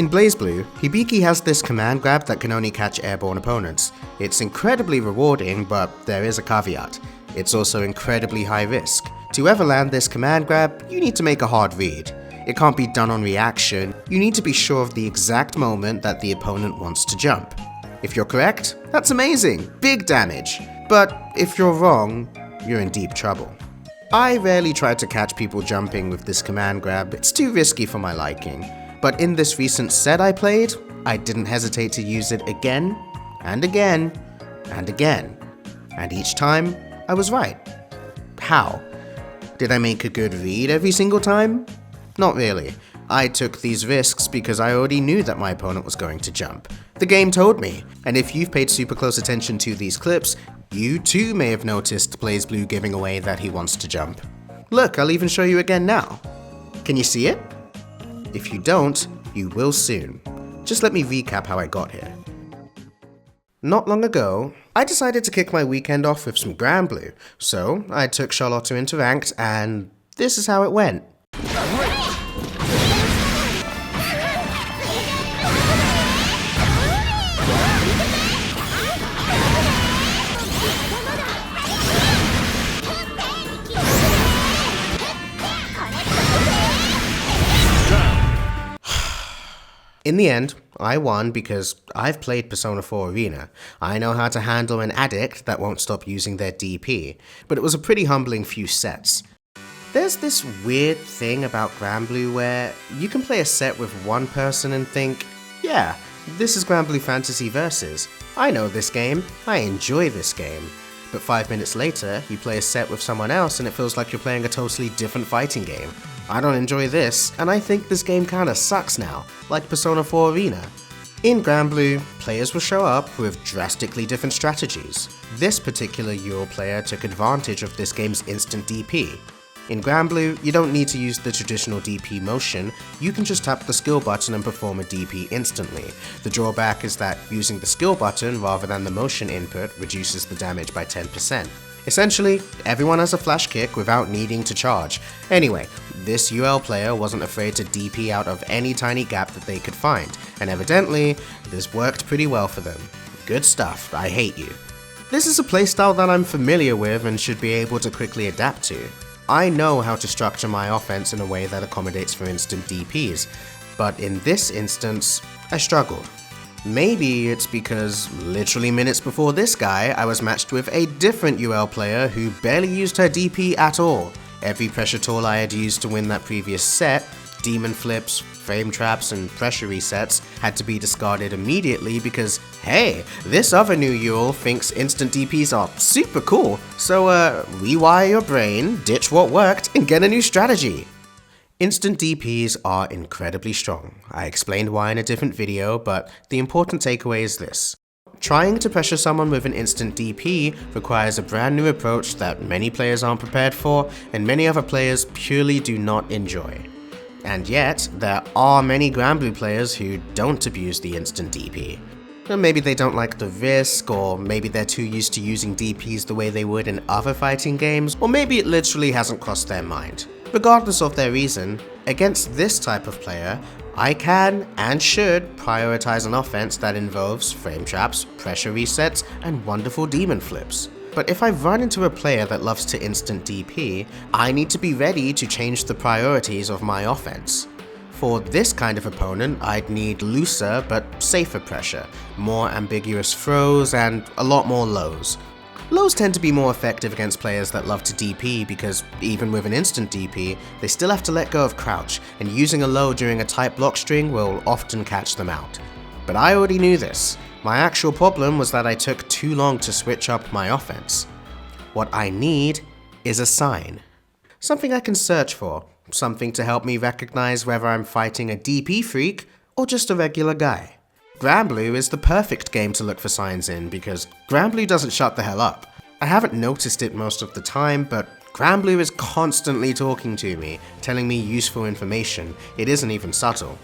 In BlazBlue, Hibiki has this command grab that can only catch airborne opponents. It's incredibly rewarding, but there is a caveat. It's also incredibly high risk. To ever land this command grab, you need to make a hard read. It can't be done on reaction, you need to be sure of the exact moment that the opponent wants to jump. If you're correct, that's amazing, big damage. But if you're wrong, you're in deep trouble. I rarely try to catch people jumping with this command grab, it's too risky for my liking. But in this recent set I played, I didn't hesitate to use it again, and again, and again. And each time, I was right. How? Did I make a good read every single time? Not really. I took these risks because I already knew that my opponent was going to jump. The game told me, and if you've paid super close attention to these clips, you too may have noticed BlazBlue giving away that he wants to jump. Look, I'll even show you again now. Can you see it? If you don't, you will soon. Just let me recap how I got here. Not long ago, I decided to kick my weekend off with some Granblue, so I took Charlotta into ranked, and this is how it went. In the end, I won because I've played Persona 4 Arena. I know how to handle an addict that won't stop using their DP, but it was a pretty humbling few sets. There's this weird thing about Granblue where you can play a set with one person and think, yeah, this is Granblue Fantasy Versus. I know this game, I enjoy this game. But 5 minutes later, you play a set with someone else and it feels like you're playing a totally different fighting game. I don't enjoy this, and I think this game kinda sucks now, like Persona 4 Arena. In Granblue, players will show up with drastically different strategies. This particular Ural player took advantage of this game's instant DP. In Granblue, you don't need to use the traditional DP motion, you can just tap the skill button and perform a DP instantly. The drawback is that using the skill button rather than the motion input reduces the damage by 10%. Essentially, everyone has a flash kick without needing to charge. Anyway, this UL player wasn't afraid to DP out of any tiny gap that they could find, and evidently, this worked pretty well for them. Good stuff, I hate you. This is a playstyle that I'm familiar with and should be able to quickly adapt to. I know how to structure my offense in a way that accommodates for instant DPs, but in this instance, I struggled. Maybe it's because literally minutes before this guy, I was matched with a different UL player who barely used her DP at all. Every pressure tool I had used to win that previous set, demon flips, frame traps, and pressure resets, had to be discarded immediately because, hey, this other new UL thinks instant DPs are super cool, so rewire your brain, ditch what worked, and get a new strategy. Instant DPs are incredibly strong. I explained why in a different video, but the important takeaway is this. Trying to pressure someone with an instant DP requires a brand new approach that many players aren't prepared for, and many other players purely do not enjoy. And yet, there are many Granblue players who don't abuse the instant DP. Maybe they don't like the risk, or maybe they're too used to using DPs the way they would in other fighting games, or maybe it literally hasn't crossed their mind. Regardless of their reason, against this type of player, I can and should prioritize an offense that involves frame traps, pressure resets, and wonderful demon flips. But if I run into a player that loves to instant DP, I need to be ready to change the priorities of my offense. For this kind of opponent, I'd need looser but safer pressure, more ambiguous throws, and a lot more lows. Lows tend to be more effective against players that love to DP because even with an instant DP, they still have to let go of crouch, and using a low during a tight block string will often catch them out. But I already knew this. My actual problem was that I took too long to switch up my offense. What I need is a sign. Something I can search for, something to help me recognize whether I'm fighting a DP freak or just a regular guy. Granblue is the perfect game to look for signs in because Granblue doesn't shut the hell up. I haven't noticed it most of the time, but Granblue is constantly talking to me, telling me useful information. It isn't even subtle.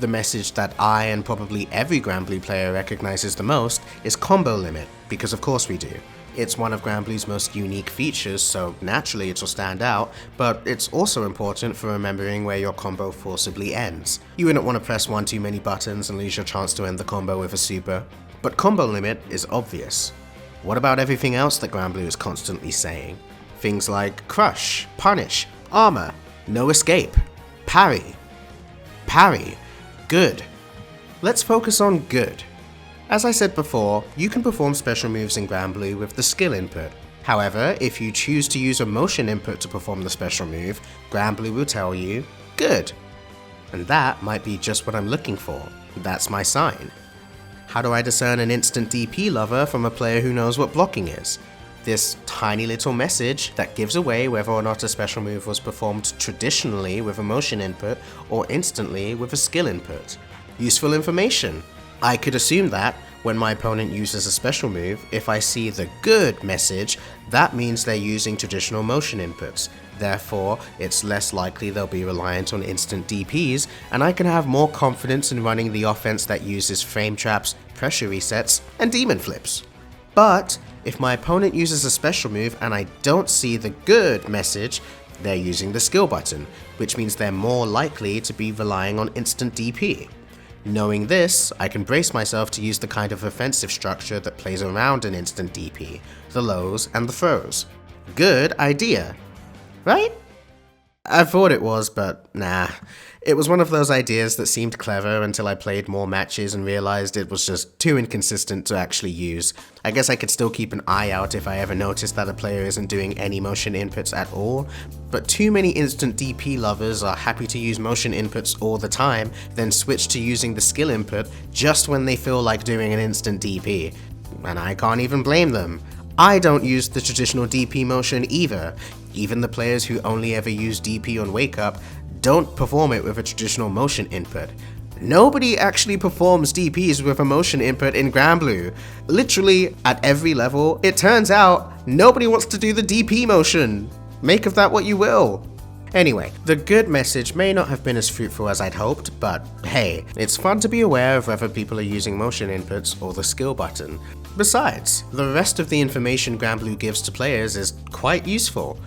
The message that I and probably every Granblue player recognizes the most is combo limit, because of course we do. It's one of Granblue's most unique features, so naturally it'll stand out, but it's also important for remembering where your combo forcibly ends. You wouldn't want to press one too many buttons and lose your chance to end the combo with a super, but combo limit is obvious. What about everything else that Granblue is constantly saying? Things like crush, punish, armor, no escape, parry, good. Let's focus on good. As I said before, you can perform special moves in Granblue with the skill input. However, if you choose to use a motion input to perform the special move, Granblue will tell you, good. And that might be just what I'm looking for. That's my sign. How do I discern an instant DP lover from a player who knows what blocking is? This tiny little message that gives away whether or not a special move was performed traditionally with a motion input or instantly with a skill input. Useful information. I could assume that, when my opponent uses a special move, if I see the good message, that means they're using traditional motion inputs. Therefore, it's less likely they'll be reliant on instant DPs, and I can have more confidence in running the offense that uses frame traps, pressure resets, and demon flips. But, if my opponent uses a special move and I don't see the good message, they're using the skill button, which means they're more likely to be relying on instant DP. Knowing this, I can brace myself to use the kind of offensive structure that plays around an instant DP, the lows and the throws. Good idea, right? I thought it was, but nah. It was one of those ideas that seemed clever until I played more matches and realized it was just too inconsistent to actually use. I guess I could still keep an eye out if I ever noticed that a player isn't doing any motion inputs at all, but too many instant DP lovers are happy to use motion inputs all the time, then switch to using the skill input just when they feel like doing an instant DP. And I can't even blame them. I don't use the traditional DP motion either. Even the players who only ever use DP on Wake Up don't perform it with a traditional motion input. Nobody actually performs DPs with a motion input in Granblue. Literally, at every level, it turns out nobody wants to do the DP motion. Make of that what you will. Anyway, the good message may not have been as fruitful as I'd hoped, but hey, it's fun to be aware of whether people are using motion inputs or the skill button. Besides, the rest of the information Granblue gives to players is quite useful.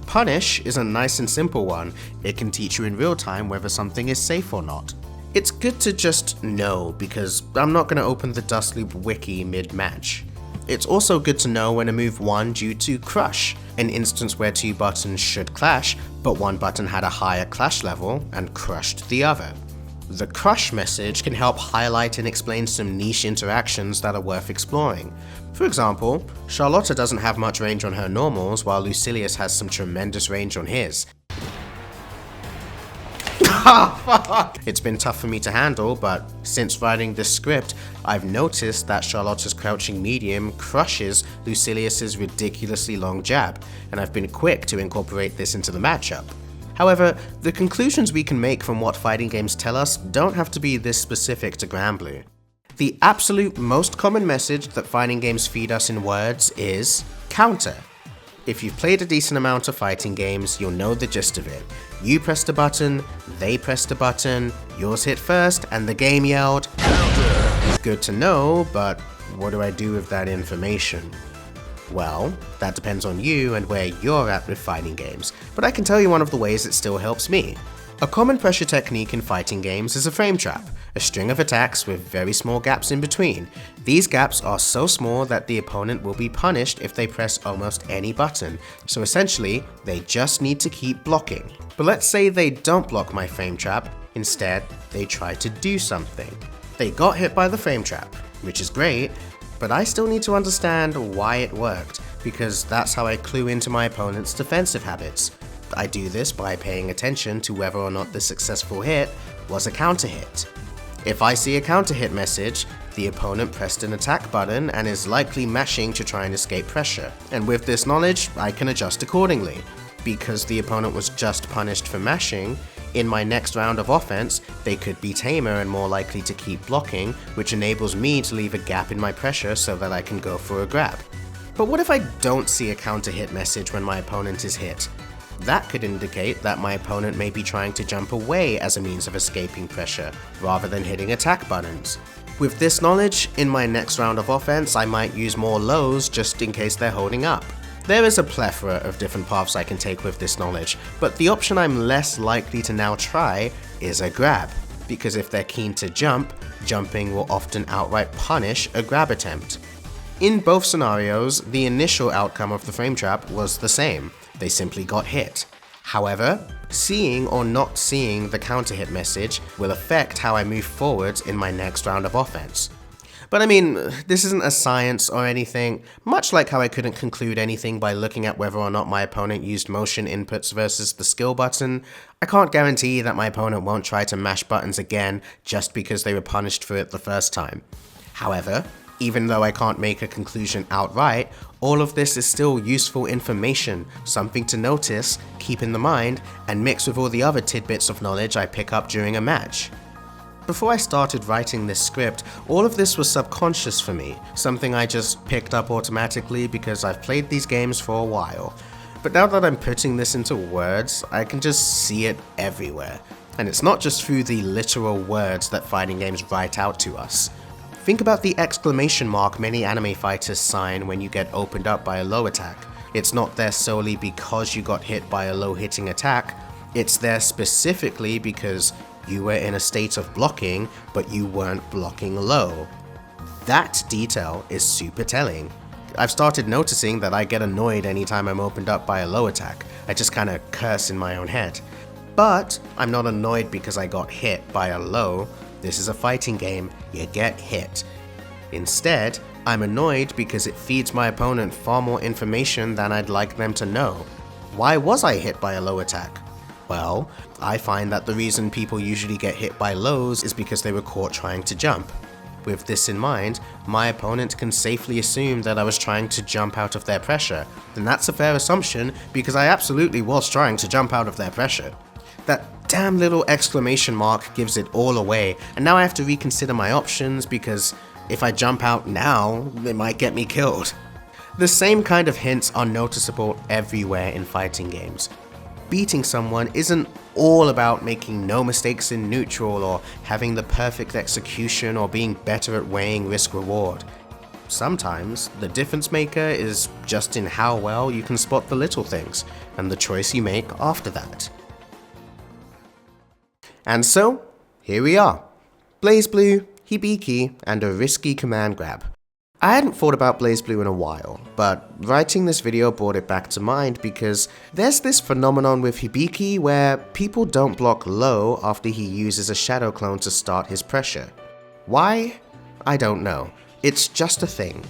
Punish is a nice and simple one. It can teach you in real time whether something is safe or not. It's good to just know, because I'm not going to open the Dustloop wiki mid-match. It's also good to know when a move won due to crush, an instance where two buttons should clash, but one button had a higher clash level and crushed the other. The crush message can help highlight and explain some niche interactions that are worth exploring. For example, Charlotta doesn't have much range on her normals, while Lucilius has some tremendous range on his. Fuck! It's been tough for me to handle, but since writing this script, I've noticed that Charlotta's crouching medium crushes Lucilius's ridiculously long jab, and I've been quick to incorporate this into the matchup. However, the conclusions we can make from what fighting games tell us don't have to be this specific to Granblue. The absolute most common message that fighting games feed us in words is counter. If you've played a decent amount of fighting games, you'll know the gist of it. You pressed a button, they pressed a button, yours hit first, and the game yelled, counter! Good to know, but what do I do with that information? Well, that depends on you and where you're at with fighting games, but I can tell you one of the ways it still helps me. A common pressure technique in fighting games is a frame trap, a string of attacks with very small gaps in between. These gaps are so small that the opponent will be punished if they press almost any button, so essentially, they just need to keep blocking. But let's say they don't block my frame trap, instead, they try to do something. They got hit by the frame trap, which is great, but I still need to understand why it worked, because that's how I clue into my opponent's defensive habits. I do this by paying attention to whether or not the successful hit was a counter hit. If I see a counter hit message, the opponent pressed an attack button and is likely mashing to try and escape pressure. And with this knowledge, I can adjust accordingly. Because the opponent was just punished for mashing, in my next round of offense, they could be tamer and more likely to keep blocking, which enables me to leave a gap in my pressure so that I can go for a grab. But what if I don't see a counter hit message when my opponent is hit? That could indicate that my opponent may be trying to jump away as a means of escaping pressure, rather than hitting attack buttons. With this knowledge, in my next round of offense I might use more lows just in case they're holding up. There is a plethora of different paths I can take with this knowledge, but the option I'm less likely to now try is a grab, because if they're keen to jump, jumping will often outright punish a grab attempt. In both scenarios, the initial outcome of the frame trap was the same, they simply got hit. However, seeing or not seeing the counter hit message will affect how I move forwards in my next round of offense. But I mean, this isn't a science or anything, much like how I couldn't conclude anything by looking at whether or not my opponent used motion inputs versus the skill button. I can't guarantee that my opponent won't try to mash buttons again just because they were punished for it the first time. However, even though I can't make a conclusion outright, all of this is still useful information, something to notice, keep in the mind, and mix with all the other tidbits of knowledge I pick up during a match. Before I started writing this script, all of this was subconscious for me, something I just picked up automatically because I've played these games for a while. But now that I'm putting this into words, I can just see it everywhere. And it's not just through the literal words that fighting games write out to us. Think about the exclamation mark many anime fighters sign when you get opened up by a low attack. It's not there solely because you got hit by a low hitting attack, it's there specifically because you were in a state of blocking, but you weren't blocking low. That detail is super telling. I've started noticing that I get annoyed anytime I'm opened up by a low attack. I just kinda curse in my own head. But I'm not annoyed because I got hit by a low. This is a fighting game, you get hit. Instead, I'm annoyed because it feeds my opponent far more information than I'd like them to know. Why was I hit by a low attack? Well, I find that the reason people usually get hit by lows is because they were caught trying to jump. With this in mind, my opponent can safely assume that I was trying to jump out of their pressure, and that's a fair assumption because I absolutely was trying to jump out of their pressure. That damn little exclamation mark gives it all away, and now I have to reconsider my options because if I jump out now, it might get me killed. The same kind of hints are noticeable everywhere in fighting games. Beating someone isn't all about making no mistakes in neutral or having the perfect execution or being better at weighing risk-reward. Sometimes, the difference maker is just in how well you can spot the little things, and the choice you make after that. And so, here we are. BlazBlue, Hibiki, and a risky command grab. I hadn't thought about BlazBlue in a while, but writing this video brought it back to mind because there's this phenomenon with Hibiki where people don't block low after he uses a shadow clone to start his pressure. Why? I don't know. It's just a thing.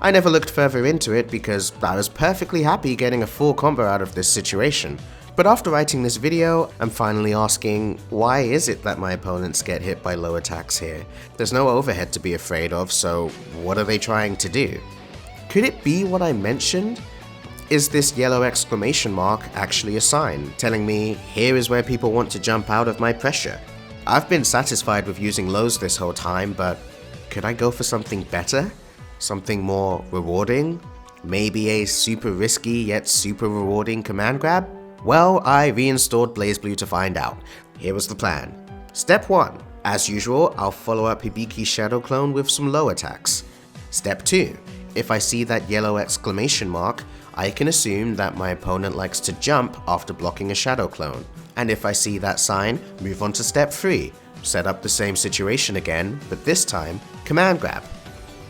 I never looked further into it because I was perfectly happy getting a full combo out of this situation. But after writing this video, I'm finally asking, why is it that my opponents get hit by low attacks here? There's no overhead to be afraid of, so what are they trying to do? Could it be what I mentioned? Is this yellow exclamation mark actually a sign, telling me here is where people want to jump out of my pressure? I've been satisfied with using lows this whole time, but could I go for something better? Something more rewarding? Maybe a super risky yet super rewarding command grab? Well, I reinstalled BlazBlue to find out. Here was the plan. Step 1. As usual, I'll follow up Hibiki's shadow clone with some low attacks. Step 2. If I see that yellow exclamation mark, I can assume that my opponent likes to jump after blocking a shadow clone. And if I see that sign, move on to step 3. Set up the same situation again, but this time, command grab.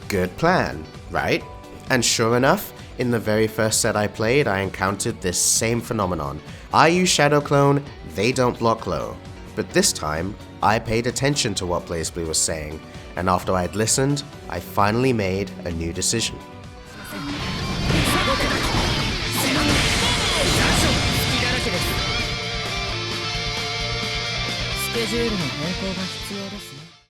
Good plan, right? And sure enough, in the very first set I played, I encountered this same phenomenon. I use shadow clone, they don't block low. But this time, I paid attention to what BlazBlue was saying, and after I'd listened, I finally made a new decision. スケジュールの変更が必要です。